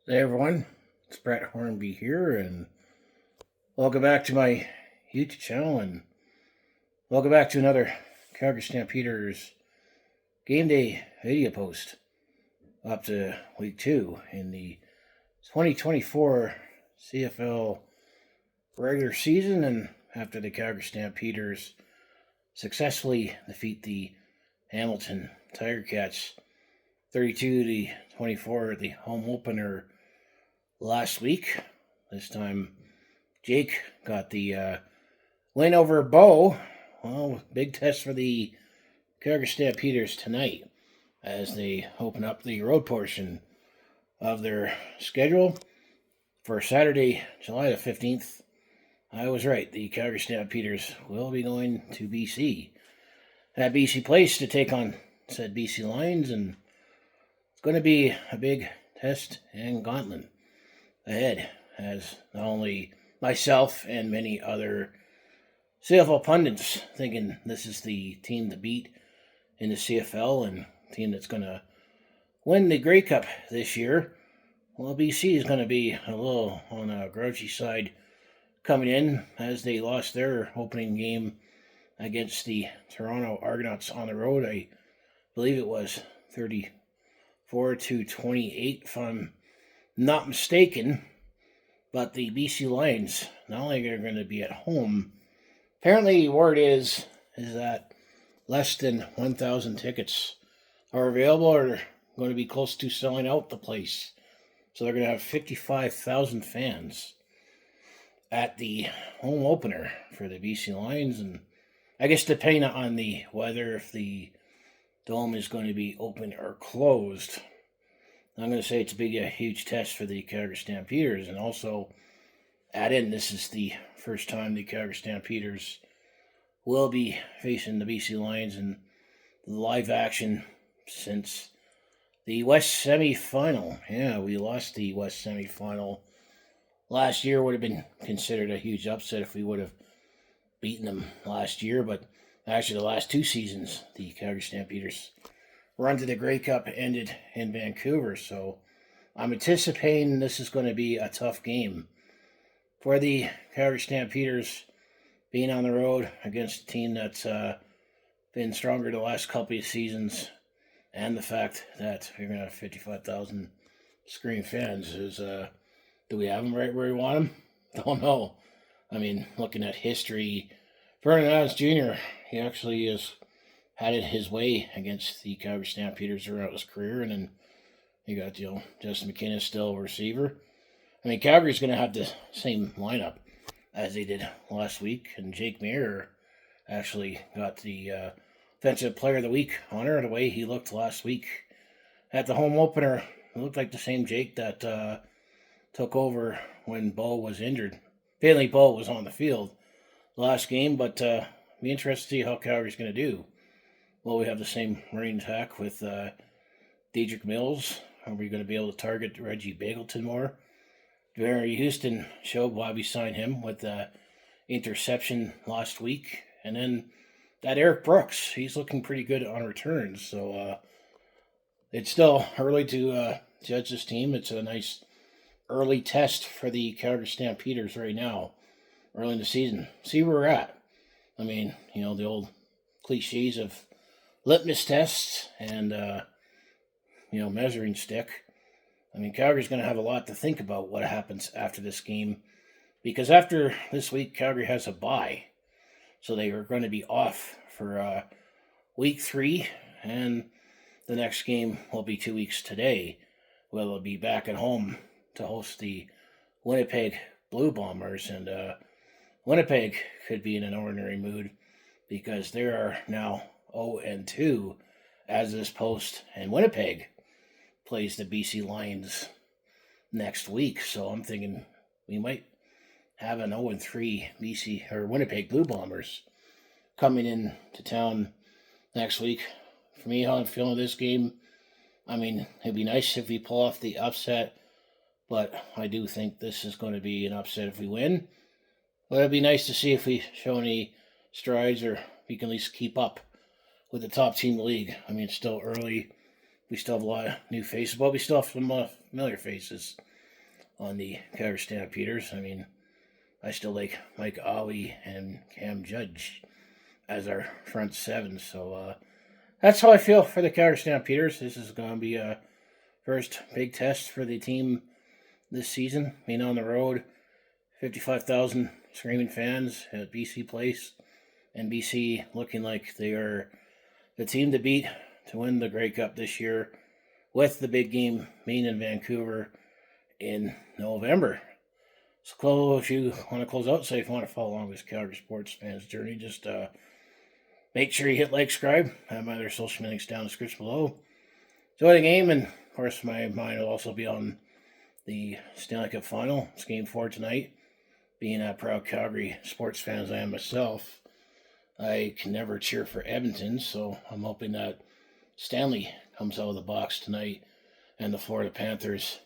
Hey everyone, it's Brett Hornby here, and welcome back to my YouTube channel, and welcome back to another Calgary Stampeders game day video post up to week 2 in the 2024 CFL regular season, and after the Calgary Stampeders successfully defeat the Hamilton Tiger Cats 32-24 at the home opener last week. This time, Jake got the win over Bo. Well, big test for the Calgary Stampeders tonight as they open up the road portion of their schedule for Saturday, July the 15th. I was right. The Calgary Stampeders will be going to BC at BC Place to take on said BC Lions, and it's going to be a big test and gauntlet ahead, as not only myself and many other CFL pundits thinking this is the team to beat in the CFL and team that's going to win the Grey Cup this year. Well, BC is going to be a little on a grouchy side coming in as they lost their opening game against the Toronto Argonauts on the road. I believe it was 34-28, if I'm not mistaken. But the BC Lions not only are going to be at home, apparently word is that less than 1,000 tickets are available or going to be close to selling out the place. So they're going to have 55,000 fans at the home opener for the BC Lions, and I guess depending on the weather, if the dome is going to be open or closed, I'm going to say it's a huge test for the Calgary Stampeders, and also add in this is the first time the Calgary Stampeders will be facing the BC Lions in live action since the West semifinal. Yeah, we lost the West semifinal last year. Would have been considered a huge upset if we would have beaten them last year, but actually the last 2 seasons, the Calgary Stampeders run to the Grey Cup ended in Vancouver, so I'm anticipating this is going to be a tough game for the Calgary Stampeders, being on the road against a team that's been stronger the last couple of seasons, and the fact that we're going to have 55,000 screen fans is, do we have them right where we want them? Don't know. I mean, looking at history, Vernon Adams Jr., he actually has had it his way against the Calgary Stampeders throughout his career, and then you got, Justin McKinnon still a receiver. I mean, Calgary's going to have the same lineup as they did last week, and Jake Maier actually got the Offensive Player of the Week honor the way he looked last week at the home opener. It looked like the same Jake that took over when Bo was injured. Apparently, Bo was on the field last game, but be interested to see how Calgary's going to do. Will we have the same running attack with Dedrick Mills? Are we going to be able to target Reggie Bagleton more? Barry Houston showed why we signed him with the interception last week. And then that Erik Brooks, he's looking pretty good on returns. So it's still early to judge this team. It's a nice early test for the Calgary Stampeders right now, early in the season. See where we're at. I mean, the old cliches of litmus tests and, measuring stick. I mean, Calgary's going to have a lot to think about what happens after this game, because after this week, Calgary has a bye. So they are going to be off for week 3, and the next game will be 2 weeks today. They'll be back at home to host the Winnipeg Blue Bombers, and Winnipeg could be in an ordinary mood because they are now 0-2 as this post, and Winnipeg plays the BC Lions next week. So I'm thinking we might have an 0-3 BC or Winnipeg Blue Bombers coming in to town next week. For me, how I'm feeling this game, I mean, it'd be nice if we pull off the upset, but I do think this is going to be an upset if we win. But it'd be nice to see if we show any strides, or we can at least keep up with the top team in the league. I mean, it's still early. We still have a lot of new faces, but we still have some familiar faces on the Calgary Stampeders. I mean, I still like Mike Ollie and Cam Judge as our front seven. So that's how I feel for the Calgary Stampeders. This is going to be a first big test for the team this season. Being on the road, 55,000 screaming fans at BC Place, and BC looking like they are the team to beat to win the Grey Cup this year, with the big game being in Vancouver in November. So, if you want to close out, say if you want to follow along with Calgary sports fans' journey, just make sure you hit like, subscribe. I have my other social media links down in the description below. Enjoy the game, and of course, my mind will also be on the Stanley Cup Final. It's Game 4 tonight. Being a proud Calgary sports fan as I am myself, I can never cheer for Edmonton, so I'm hoping that Stanley comes out of the box tonight and the Florida Panthers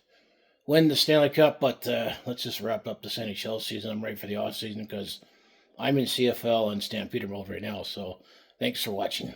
win the Stanley Cup. But let's just wrap up this NHL season. I'm ready for the off season because I'm in CFL and Stampeder mode right now. So thanks for watching.